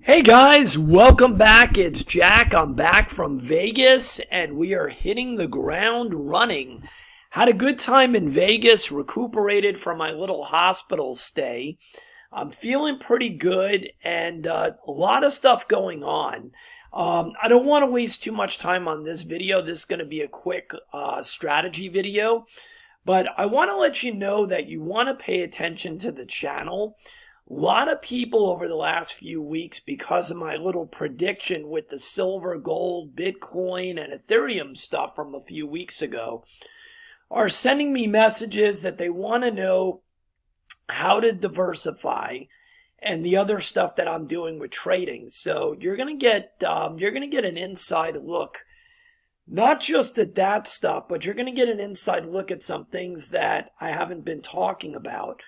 Hey guys, welcome back. It's Jack. I'm back from Vegas and we are hitting the ground running. Had a good time in Vegas, recuperated from my little hospital stay. I'm feeling pretty good and a lot of stuff going on. I don't want to waste too much time on this video. This is going to be a quick strategy video, but I want to let you know that you want to pay attention to the channel. A lot of people over the last few weeks, because of my little prediction with the silver, gold, Bitcoin, and Ethereum stuff from a few weeks ago, are sending me messages that they want to know how to diversify and the other stuff that I'm doing with trading. So you're gonna get an inside look, not just at that stuff, but you're gonna get an inside look at some things that I haven't been talking about,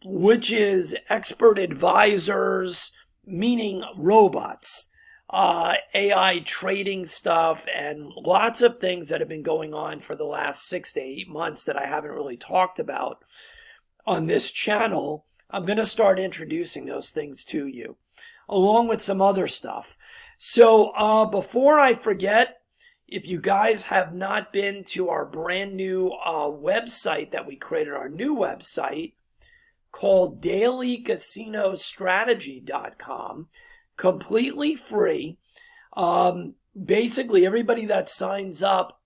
which is expert advisors, meaning robots, AI trading stuff, and lots of things that have been going on for the last 6 to 8 months that I haven't really talked about on this channel. I'm going to start introducing those things to you, along with some other stuff. So before I forget, if you guys have not been to our brand new website that we created, our new website, called dailycasinostrategy.com, completely free. Basically, everybody that signs up,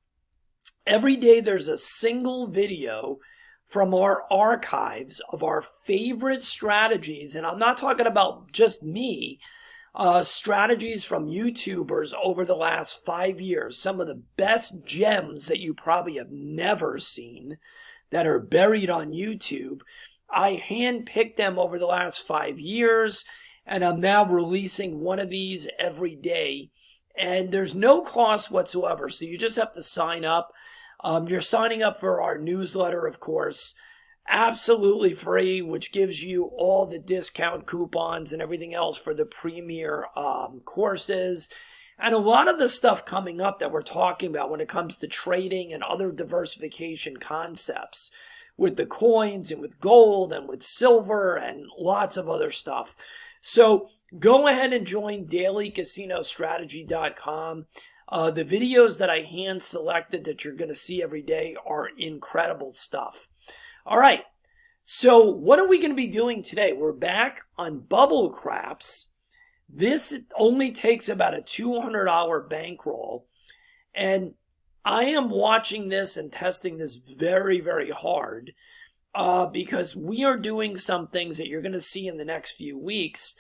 every day there's a single video from our archives of our favorite strategies. And I'm not talking about just me, strategies from YouTubers over the last 5 years. Some of the best gems that you probably have never seen that are buried on YouTube. I handpicked them over the last 5 years, and I'm now releasing one of these every day. And there's no cost whatsoever, so you just have to sign up. You're signing up for our newsletter, of course, absolutely free, which gives you all the discount coupons and everything else for the premier courses. And a lot of the stuff coming up that we're talking about when it comes to trading and other diversification concepts, with the coins and with gold and with silver and lots of other stuff. So go ahead and join dailycasinostrategy.com. The videos that I hand selected that you're going to see every day are incredible stuff. All right. So what are we going to be doing today? We're back on bubble craps. This only takes about a $200 bankroll. And I am watching this and testing this very, very hard because we are doing some things that you're going to see in the next few weeks,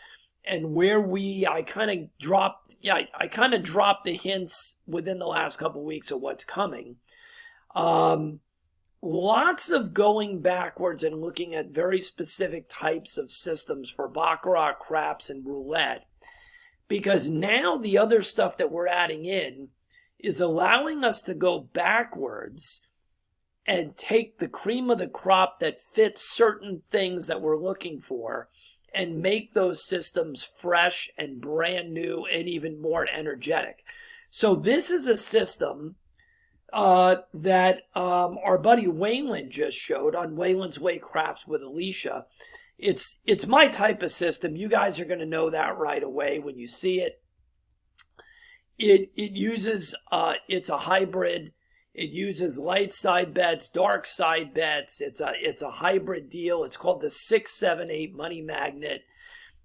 and where I kind of dropped the hints within the last couple of weeks of what's coming. Lots of going backwards and looking at very specific types of systems for baccarat, craps, and roulette, because now the other stuff that we're adding in is allowing us to go backwards and take the cream of the crop that fits certain things that we're looking for and make those systems fresh and brand new and even more energetic. So this is a system that our buddy Waylon just showed on Waylon's Way Craps with Alicia. It's my type of system. You guys are going to know that right away when you see it. It uses, it's a hybrid. It uses light side bets, dark side bets. It's a hybrid deal. It's called the 678 Money Magnet.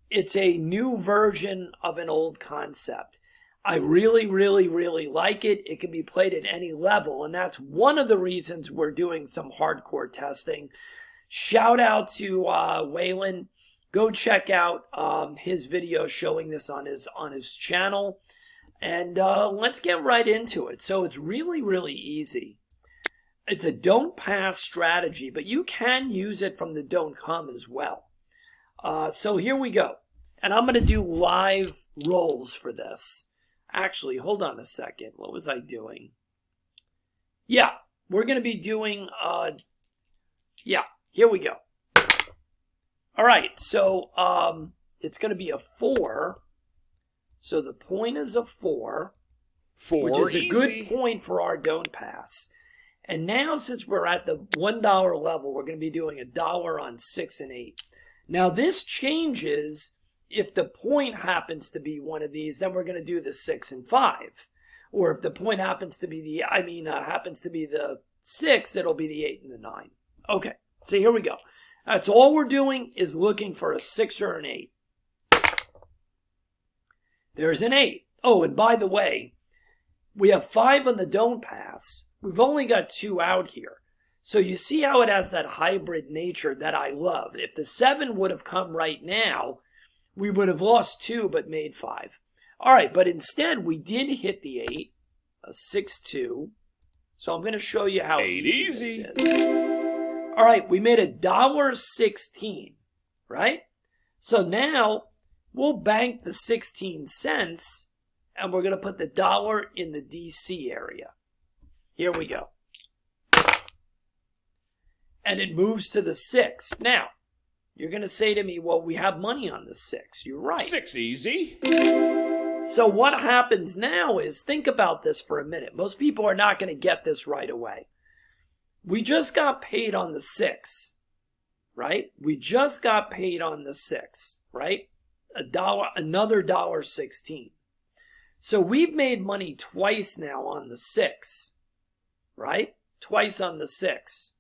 It's a new version of an old concept. I really, really, really like it. It can be played at any level, and that's one of the reasons we're doing some hardcore testing. Shout out to Waylon. Go check out his video showing this on his channel. And let's get right into it. So it's really, really easy. It's a don't pass strategy, but you can use it from the don't come as well. So here we go. And I'm going to do live rolls for this. Actually, hold on a second. What was I doing? Yeah, we're going to be doing, yeah, here we go. All right, so it's going to be a 4. So the point is a 4, which is a good point for our don't pass. And now, since we're at the $1 level, we're going to be doing $1 on 6 and 8. Now, this changes if the point happens to be one of these, then we're going to do the 6 and 5. Or if the point happens to be the 6, it'll be the 8 and the 9. Okay, so here we go. That's all we're doing is looking for a 6 or an 8. There's an 8. Oh, and by the way, we have 5 on the don't pass. We've only got 2 out here. So you see how it has that hybrid nature that I love. If the 7 would have come right now, we would have lost 2 but made 5. All right, but instead we did hit the 8, a 6-2. So I'm going to show you how easy this is. All right, we made $1.16, right? So now we'll bank the 16 cents and we're going to put the dollar in the DC area. Here we go. And it moves to the 6. Now, you're going to say to me, well, we have money on the 6. You're right. 6 easy. So what happens now is, think about this for a minute. Most people are not going to get this right away. We just got paid on the 6, right? We just got paid on the 6, right? Another $1.16. So we've made money twice now on the 6, right? Twice on the 6.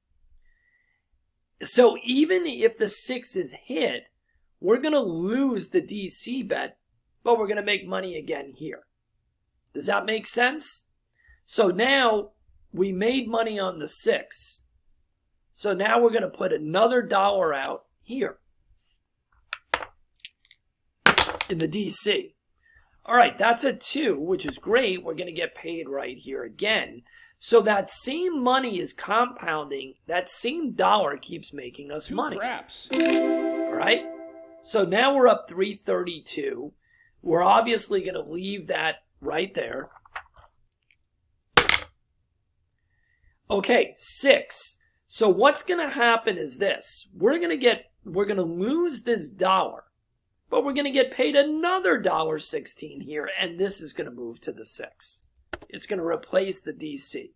So even if the 6 is hit, we're going to lose the DC bet, but we're going to make money again here. Does that make sense? So now we made money on the 6. So now we're going to put another dollar out here in the DC. All right, that's a 2, which is great. We're going to get paid right here again. So that same money is compounding. That same dollar keeps making us money. Craps. All right. So now we're up 332. We're obviously going to leave that right there. Okay, 6. So what's going to happen is this. We're going to lose this dollar, but we're going to get paid another $1.16 here, and this is going to move to the 6. It's going to replace the DC.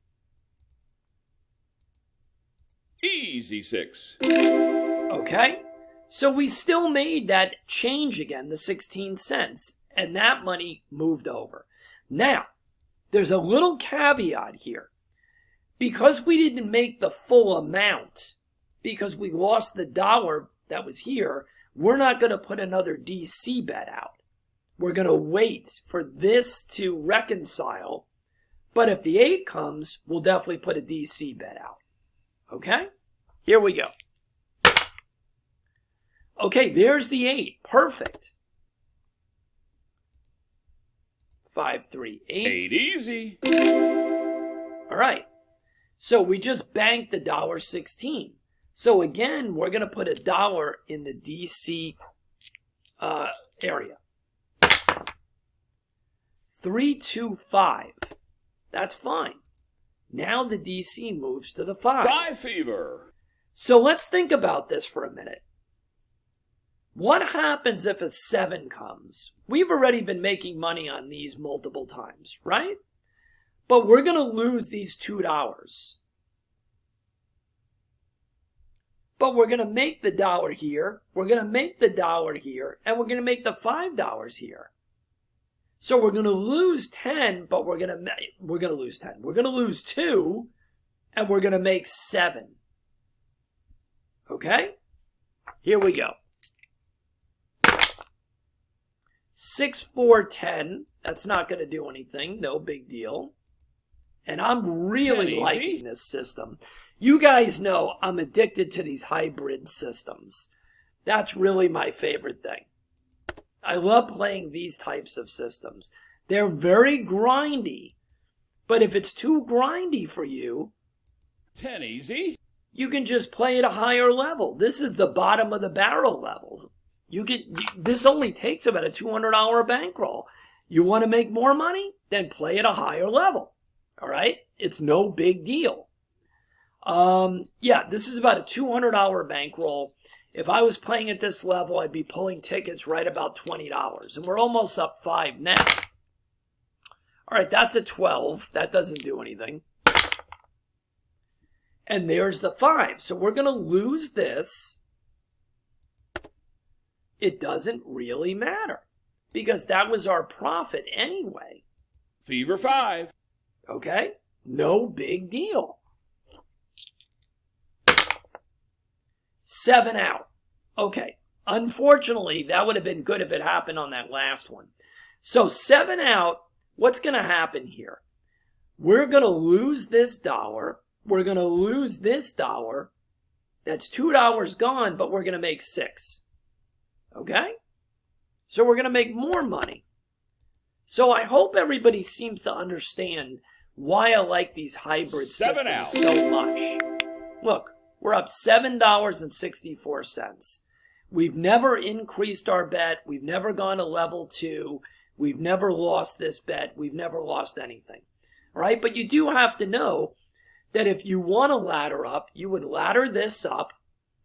Easy 6. Okay? So we still made that change again, the 16 cents, and that money moved over. Now, there's a little caveat here. Because we didn't make the full amount, because we lost the dollar that was here, we're not going to put another DC bet out. We're going to wait for this to reconcile. But if the 8 comes, we'll definitely put a DC bet out. Okay? Here we go. Okay, there's the 8. Perfect. 5, 3, 8. 8 easy. All right. So we just banked the $1.16. So again, we're going to put a dollar in the DC area. 325. That's fine. Now the DC moves to the 5. 5 fever. So let's think about this for a minute. What happens if a 7 comes? We've already been making money on these multiple times, right? But we're going to lose these $2. But we're going to make the dollar here, we're going to make the dollar here, and we're going to make the $5 here. So we're going to lose 10, but we're going to lose 10. We're going to lose 2, and we're going to make 7. Okay? Here we go. 6, 4, 10. That's not going to do anything. No big deal. And I'm really liking this system. You guys know I'm addicted to these hybrid systems. That's really my favorite thing. I love playing these types of systems. They're very grindy. But if it's too grindy for you, 10 easy. You can just play at a higher level. This is the bottom of the barrel levels. This only takes about a $200 bankroll. You want to make more money? Then play at a higher level. All right? It's no big deal. Yeah, this is about a $200 bankroll. If I was playing at this level, I'd be pulling tickets right about $20. And we're almost up 5 now. All right, that's a 12. That doesn't do anything. And there's the 5. So we're going to lose this. it doesn't really matter because that was our profit anyway. Fever 5. Okay? No big deal. 7 out. Okay. Unfortunately, that would have been good if it happened on that last one. So 7 out, what's going to happen here? We're going to lose this dollar. We're going to lose this dollar. That's $2 gone, but we're going to make 6. Okay? So we're going to make more money. So I hope everybody seems to understand why I like these hybrid 7 systems out. so much. Look, we're up $7.64. We've never increased our bet. We've never gone to level 2. We've never lost this bet. We've never lost anything. All right? But you do have to know that if you want to ladder up, you would ladder this up.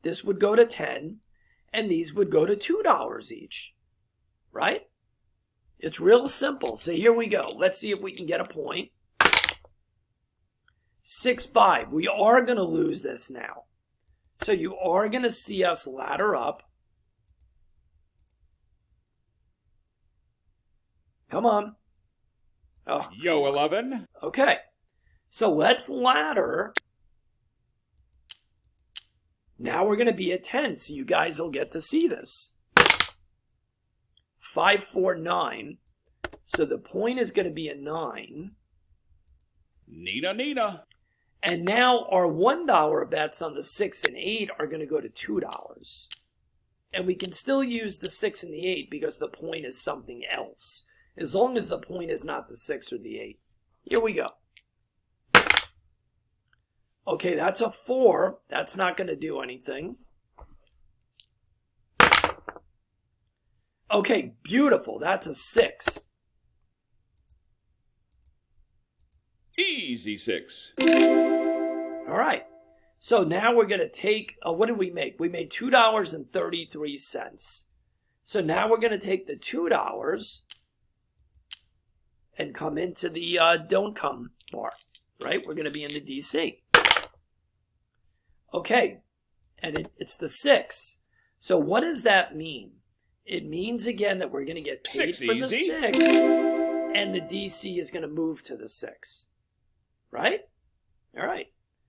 This would go to 10, and these would go to $2 each. Right? It's real simple. So here we go. Let's see if we can get a point. 6-5. We are going to lose this now. So you are going to see us ladder up. Come on. Oh, Yo 11. okay. So let's ladder. Now we're going to be at 10, so you guys will get to see this. 5, 4, 9. So the point is going to be a 9. Nina. And now our $1 bets on the 6 and 8 are going to go to $2. And we can still use the 6 and the 8 because the point is something else. As long as the point is not the 6 or the 8. Here we go. Okay, that's a 4. That's not going to do anything. Okay, beautiful. That's a 6. Easy 6. All right. So now we're going to take, what did we make? We made $2.33. So now we're going to take the $2 and come into the don't come bar, right? We're going to be in the DC. Okay, and it's the 6. So what does that mean? It means, again, that we're going to get paid 6 for the easy. 6, and the DC is going to move to the 6, right? All right.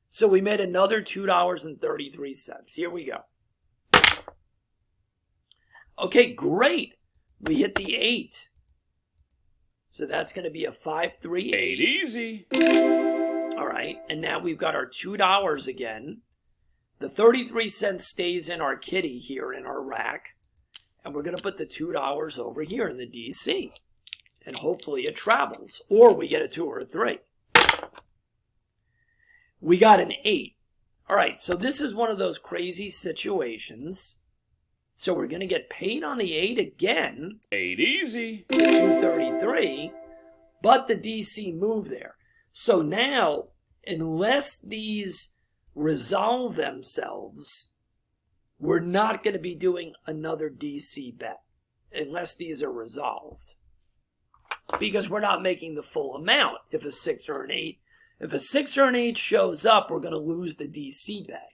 So we made another $2.33. Here we go. Okay, great. We hit the 8. So that's going to be a 5, 3, 8 easy. All right, and now we've got our $2 again. The 33 cents stays in our kitty here in our rack. And we're going to put the $2 over here in the DC. And hopefully it travels. Or we get a 2 or a 3. We got an 8. All right, so this is one of those crazy situations. So we're going to get paid on the 8 again. 8 easy. 233. But the DC moved there. So now, unless these resolve themselves, we're not going to be doing another DC bet. Unless these are resolved. Because we're not making the full amount if a 6 or an 8. If a 6 or an 8 shows up, we're going to lose the DC bet.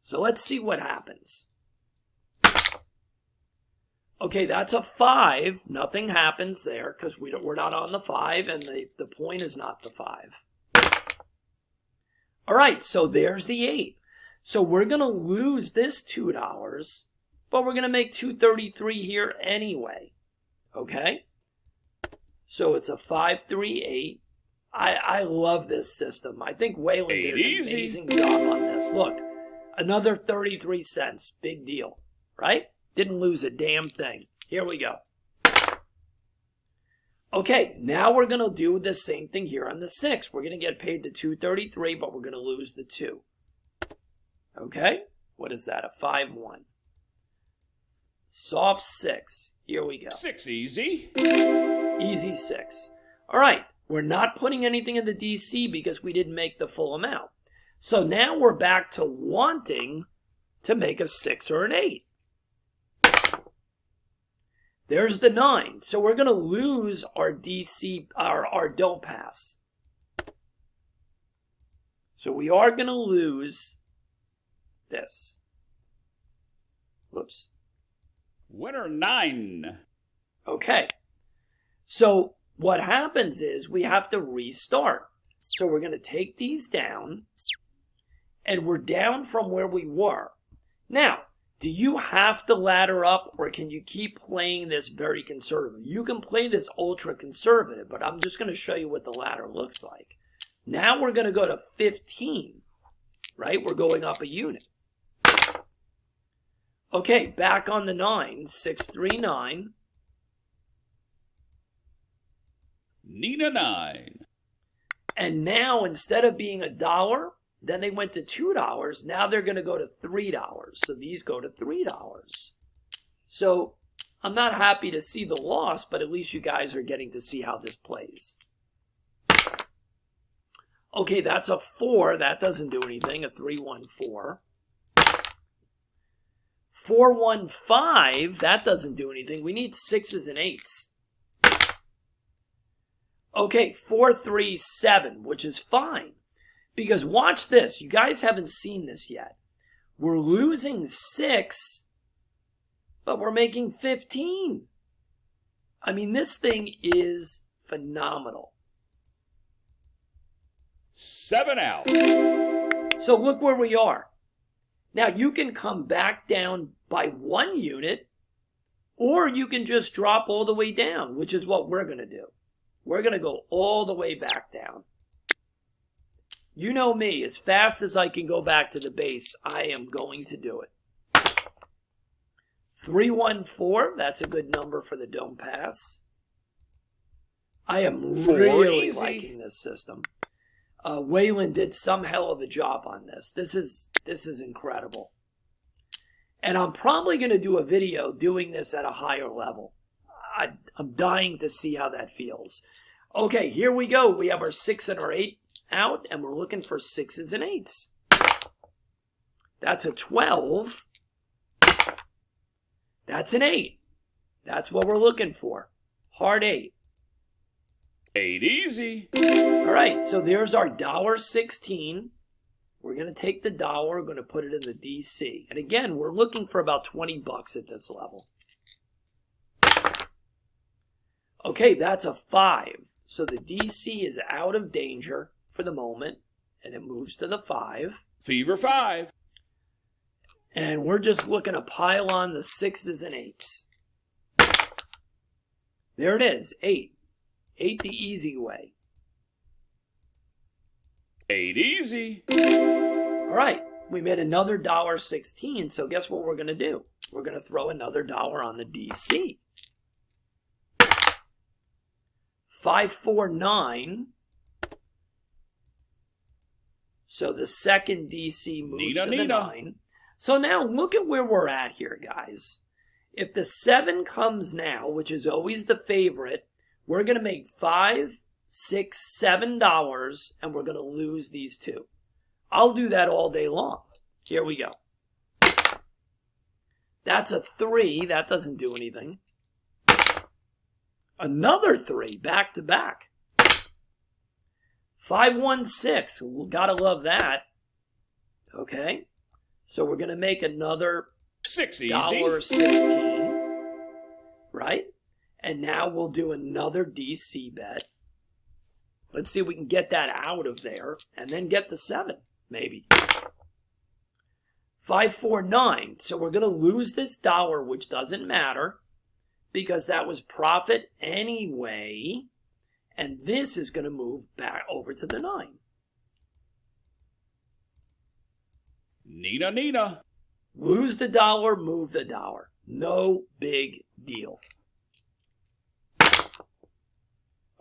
So let's see what happens. Okay, that's a 5. Nothing happens there because we're not on the 5 and the point is not the 5. All right, so there's the 8. So we're going to lose this $2, but we're going to make $2.33 here anyway. Okay? So it's a 5, 3, 8. I love this system. I think Waylon did an amazing job on this. Look, another 33 cents. Big deal, right? Didn't lose a damn thing. Here we go. Okay, now we're going to do the same thing here on the 6. We're going to get paid the $2.33, but we're going to lose the 2. Okay, what is that? A 5, 1. Soft 6. Here we go. 6 easy. Easy 6. All right, we're not putting anything in the DC because we didn't make the full amount. So now we're back to wanting to make a 6 or an 8. There's the 9. So we're going to lose our DC, our don't pass. So we are going to lose this. Whoops. Winner 9. Okay. So what happens is we have to restart. So we're going to take these down, and we're down from where we were. Now, do you have to ladder up, or can you keep playing this very conservative? You can play this ultra conservative, but I'm just going to show you what the ladder looks like. Now we're going to go to 15, right? We're going up a unit. Okay, back on the 9, 6, 3, 9. Nina 9. And now, instead of being $1, then they went to $2. Now they're going to go to $3. So these go to $3. So I'm not happy to see the loss, but at least you guys are getting to see how this plays. Okay, that's a 4. That doesn't do anything. A 3, 1, 4. 4, 1, 5. That doesn't do anything. We need 6s and 8s. Okay, 4, 3, 7, which is fine. Because watch this. You guys haven't seen this yet. We're losing 6, but we're making 15. I mean, this thing is phenomenal. 7 out. So look where we are. Now, you can come back down by 1 unit, or you can just drop all the way down, which is what we're going to do. We're going to go all the way back down. You know me, as fast as I can go back to the base, I am going to do it. 3, 1, 4, that's a good number for the dome pass. I am really liking this system. Waylon did some hell of a job on this. This is incredible. And I'm probably going to do a video doing this at a higher level. I'm dying to see how that feels. Okay, here we go. We have our 6 and our 8 out, and we're looking for 6s and 8s. That's a 12. That's an 8. That's what we're looking for. Hard 8. 8 easy. All right, so there's our $1.16. We're going to take the dollar, we're going to put it in the DC. And again, we're looking for about 20 bucks at this level. Okay, that's a 5. So the DC is out of danger for the moment, and it moves to the 5. Fever 5. And we're just looking to pile on the 6s and 8s. There it is, 8. 8 the easy way. 8 easy. All right, we made another $1.16, so guess what we're going to do? We're going to throw another dollar on the DC. 5, 4, 9. So the second DC moves to the 9. So now look at where we're at here, guys. If the 7 comes now, which is always the favorite, we're going to make $5, $6, $7, and we're going to lose these 2. I'll do that all day long. Here we go. That's a 3. That doesn't do anything. Another 3, back to back. 5, 1, 6. Gotta love that. Okay. So we're going to make another 6 easy. $1.16. Right? And now we'll do another DC bet. Let's see if we can get that out of there. And then get the 7, maybe. 5, 4, 9. So we're going to lose this dollar, which doesn't matter, because that was profit anyway. And this is going to move back over to the 9. Nina, Nina. Lose the dollar, move the dollar. No big deal.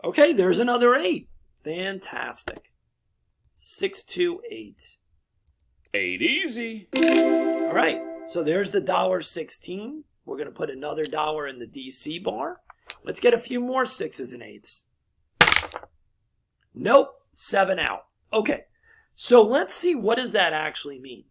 Okay, there's another 8. Fantastic. 6, 2, 8. 8 easy. All right, so there's the $1.16. We're going to put another dollar in the DC bar. Let's get a few more 6s and 8s. Nope, 7 out. Okay, so let's see, what does that actually mean?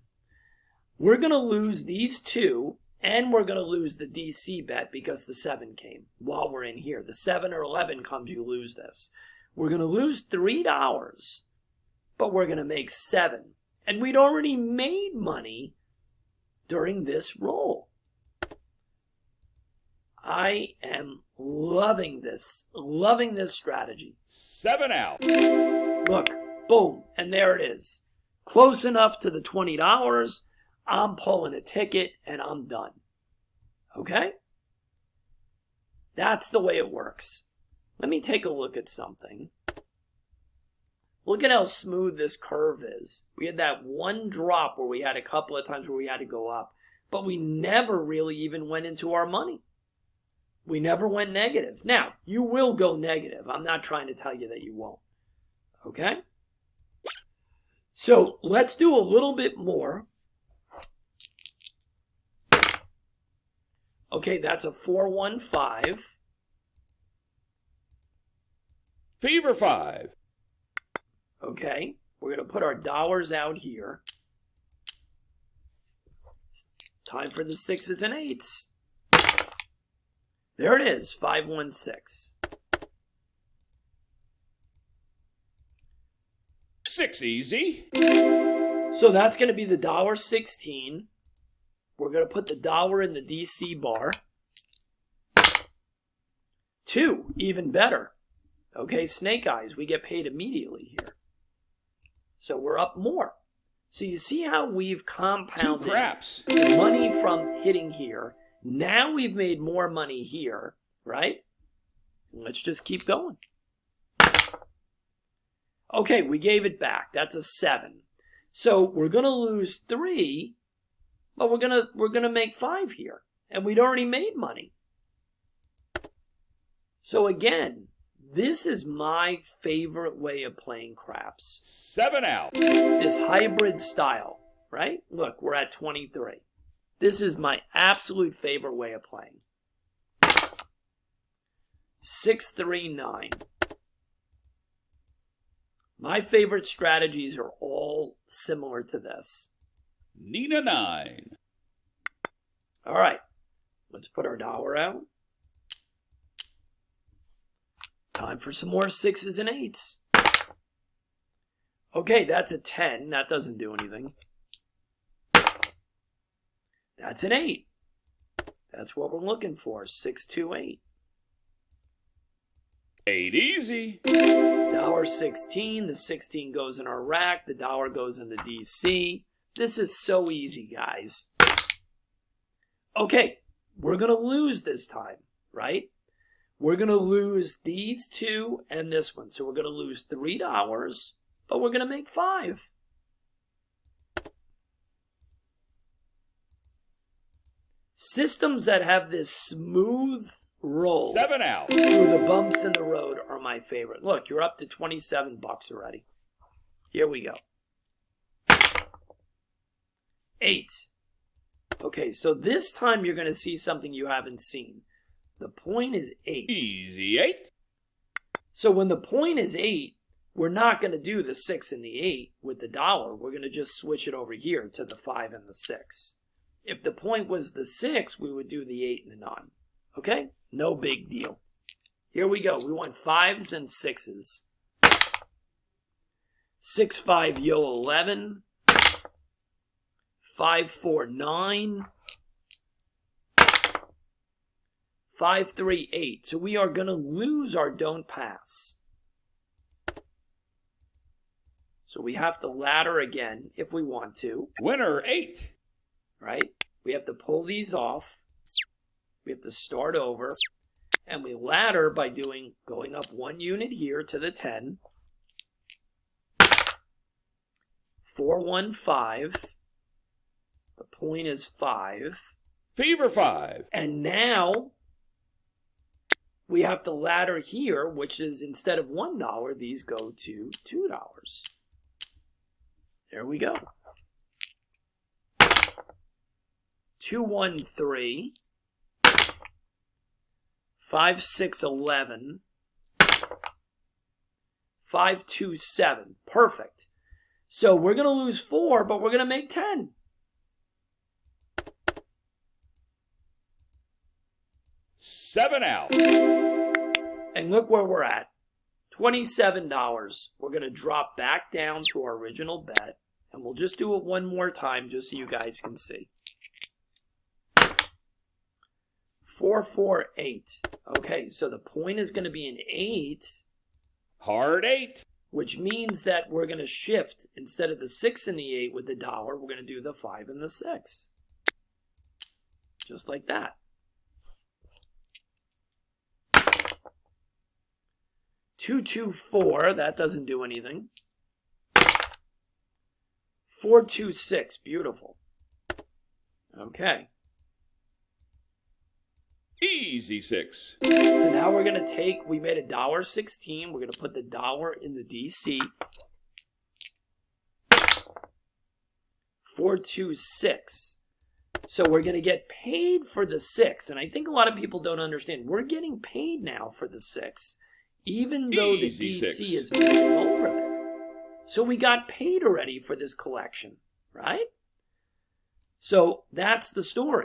We're going to lose these 2, and we're going to lose the DC bet because the 7 came while we're in here. The 7 or 11 comes, you lose this. We're going to lose $3, but we're going to make 7. And we'd already made money during this roll. I am loving this strategy. 7 out. Look, boom, and there it is. Close enough to the $20. I'm pulling a ticket and I'm done. Okay? That's the way it works. Let me take a look at something. Look at how smooth this curve is. We had that one drop where we had a couple of times where we had to go up, but we never really even went into our money. We never went negative. Now, you will go negative. I'm not trying to tell you that you won't. Okay? So let's do a little bit more. Okay, that's a 415. Fever 5. Okay, we're going to put our dollars out here. Time for the 6s and 8s. There it is, 516. 6 easy. So that's going to be the $1.16. We're going to put the dollar in the DC bar. 2, even better. Okay, snake eyes, we get paid immediately here. So we're up more. So you see how we've compounded 2 craps. the money from hitting here. Now we've made more money here, right? And let's just keep going. Okay, we gave it back. That's a 7. So we're going to lose 3, but we're going to make 5 here. And we'd already made money. So again, this is my favorite way of playing craps. 7 out. This hybrid style, right? Look, we're at 23. This is my absolute favorite way of playing. 6, 3, 9. My favorite strategies are all similar to this. Nina 9. All right, let's put our dollar out. Time for some more 6s and 8s. Okay, that's a 10. That doesn't do anything. That's an 8. That's what we're looking for. 6, 2, 8. 8 easy. $1.16. The 16 goes in our rack. The dollar goes in the DC. This is so easy, guys. Okay, we're going to lose this time, right? We're going to lose these 2 and this one. So we're going to lose $3, but we're going to make 5. Systems that have this smooth roll 7 out. through the bumps in the road are my favorite. Look, you're up to $27 already. Here we go. 8. Okay, so this time you're going to see something you haven't seen. The point is 8. Easy 8. So when the point is 8, we're not going to do the 6 and the 8 with the dollar. We're going to just switch it over here to the 5 and the 6. If the point was the 6, we would do the 8 and the 9. Okay? No big deal. Here we go. We want 5s and 6s. 6, 5, yo, 11. 5, 4, 9. 5, 3, 8. So we are going to lose our don't pass. So we have to ladder again if we want to. Winner 8. Right? We have to pull these off. We have to start over. And we ladder by going up 1 unit here to the 10. 4, 1, 5. The point is 5. Fever 5. And now we have to ladder here, which is instead of $1, these go to $2. There we go. 2, 1, 3. 5, 6, 11. 5, 2, 7. Perfect. So we're going to lose 4, but we're going to make 10. $7 out. And look where we're at. $27. We're going to drop back down to our original bet. And we'll just do it one more time just so you guys can see. 448. Okay, so the point is going to be an 8. Hard 8. Which means that we're going to shift, instead of the 6 and the 8 with the dollar, we're going to do the 5 and the 6. Just like that. 224, that doesn't do anything. 426, beautiful. Okay. Easy 6. So now we're going to take, we made $1.16. We're going to put the dollar in the DC. 426. So we're going to get paid for the 6. And I think a lot of people don't understand. We're getting paid now for the 6. Even though the Easy DC 6. is moving over there. So we got paid already for this collection, right? So that's the story.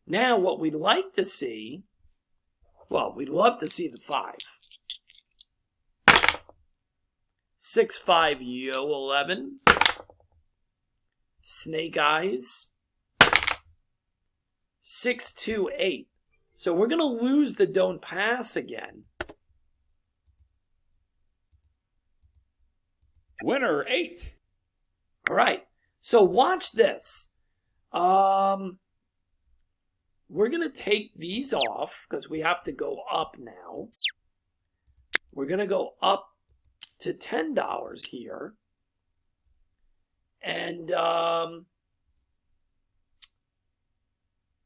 Now what we'd like to see, well, we'd love to see the 5. 6, 5, yo, 11. Snake eyes. 6, 2, 8. So we're going to lose the don't pass again. Winner 8. All right. So watch this. We're going to take these off because we have to go up now. We're going to go up to $10 here. And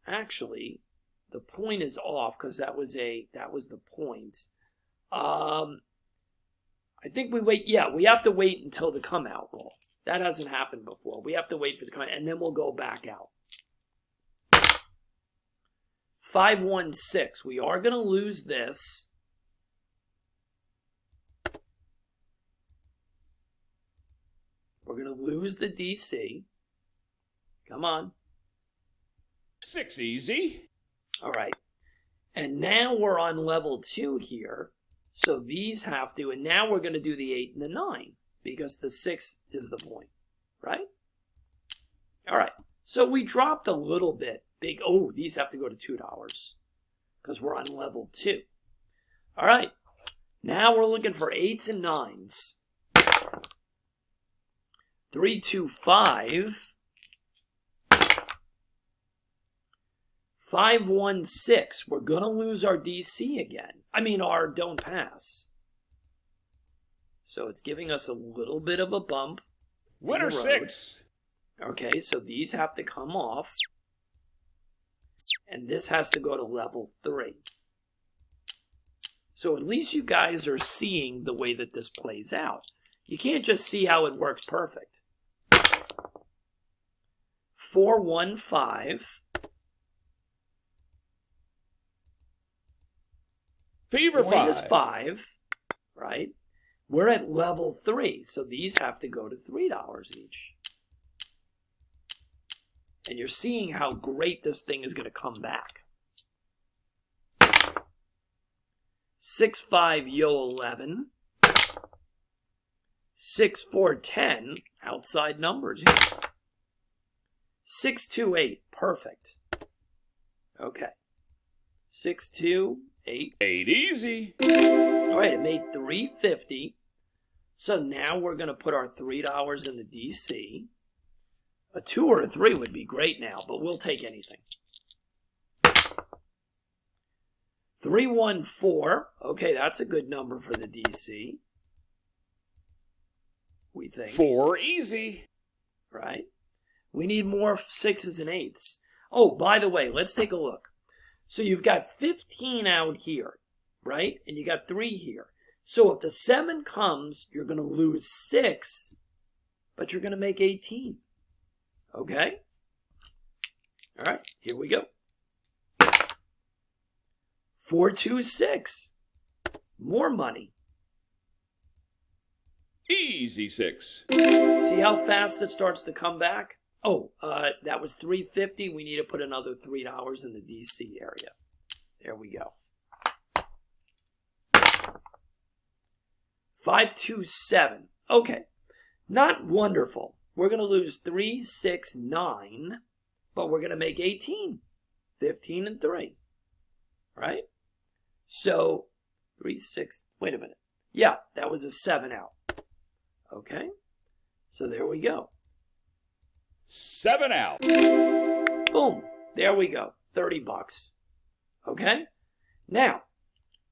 actually, the point is off because that was the point. I think we wait. Yeah, we have to wait until the come out roll. That hasn't happened before. We have to wait for the come out, and then we'll go back out. 516. We are going to lose this. We're going to lose the DC. Come on. 6 easy. All right. And now we're on level 2 here. So these have to, and now we're going to do the 8 and the 9 because the 6 is the point, right? All right. So we dropped a little bit. Big. Oh, these have to go to $2 because we're on level 2. All right. Now we're looking for 8s and 9s. 3, 2, 5. 5, 1, 6. We're going to lose our DC again. I mean, our don't pass. So it's giving us a little bit of a bump. Winner 6. Okay, so these have to come off. And this has to go to level 3. So at least you guys are seeing the way that this plays out. You can't just see how it works perfect. 4, 1, 5. Fever Point 5. is 5, right? We're at level 3, so these have to go to $3 each. And you're seeing how great this thing is going to come back. 6, 5, yo, 11. 6, 4, 10. Outside numbers here. 6, 2, 8. Perfect. Okay. 6, 2, 8. 8 easy. All right, it made $3.50. So now we're going to put our $3 in the DC. A 2 or a 3 would be great now, but we'll take anything. 314. Okay, that's a good number for the DC. We think. 4 easy. Right? We need more 6s and 8s. Oh, by the way, let's take a look. So you've got 15 out here, right? And you got 3 here. So if the 7 comes, you're going to lose 6, but you're going to make 18. Okay? All right, here we go. 4, 2, 6. More money. Easy 6. See how fast it starts to come back? Oh, that was $3.50. We need to put another $3 in the DC area. There we go. 527. Okay, not wonderful. We're going to lose 3, 6, 9, but we're going to make 18. 15 and 3. right? So 3, 6, wait a minute. Yeah, that was a 7 out. Okay, so there we go. 7 out. Boom, there we go, 30 bucks. Okay, now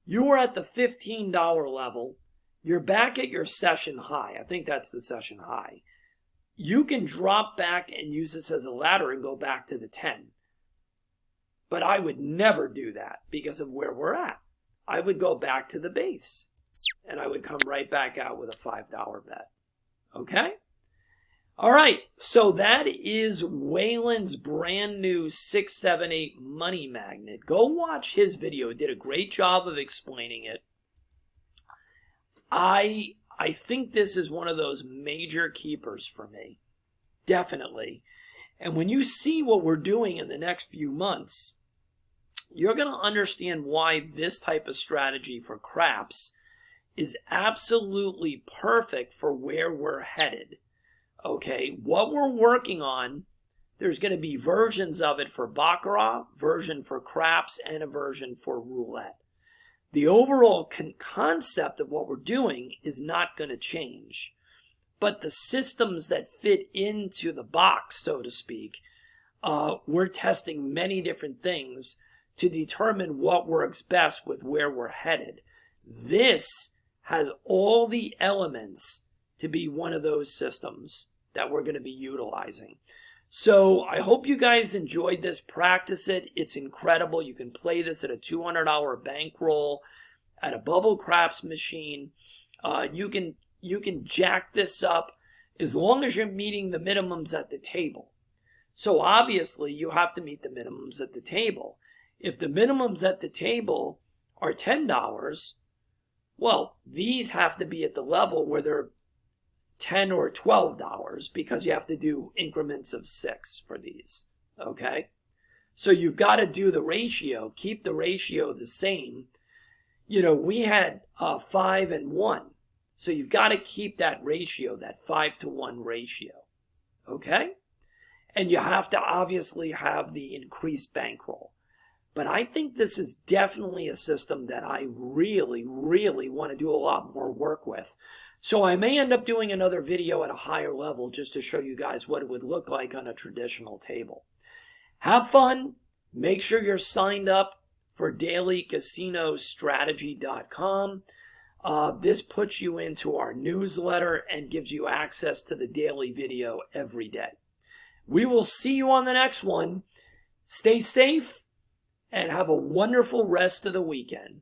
you were at the $15 level. You're back at your session high. I think that's the session high. You can drop back and use this as a ladder and go back to the 10. But I would never do that because of where we're at. I would go back to the base and I would come right back out with a $5 bet. Okay? All right. So that is Waylons' brand new 678 money magnet. Go watch his video. He did a great job of explaining it. I think this is one of those major keepers for me. Definitely. And when you see what we're doing in the next few months, you're going to understand why this type of strategy for craps is absolutely perfect for where we're headed. Okay, what we're working on, there's going to be versions of it for baccarat, version for craps, and a version for roulette. The overall concept of what we're doing is not going to change. But the systems that fit into the box, so to speak, we're testing many different things to determine what works best with where we're headed. This has all the elements to be one of those systems that we're going to be utilizing. So I hope you guys enjoyed this. Practice it. It's incredible. You can play this at a $200 bankroll, at a bubble craps machine. You can jack this up as long as you're meeting the minimums at the table. So obviously you have to meet the minimums at the table. If the minimums at the table are $10, well, these have to be at the level where they're $10 or $12 because you have to do increments of 6 for these, okay? So you've got to do the ratio, keep the ratio the same. You know, we had 5 and 1. So you've got to keep that ratio, that 5-to-1 ratio, okay? And you have to obviously have the increased bankroll. But I think this is definitely a system that I really, really want to do a lot more work with. So I may end up doing another video at a higher level just to show you guys what it would look like on a traditional table. Have fun. Make sure you're signed up for dailycasinostrategy.com. This puts you into our newsletter and gives you access to the daily video every day. We will see you on the next one. Stay safe and have a wonderful rest of the weekend.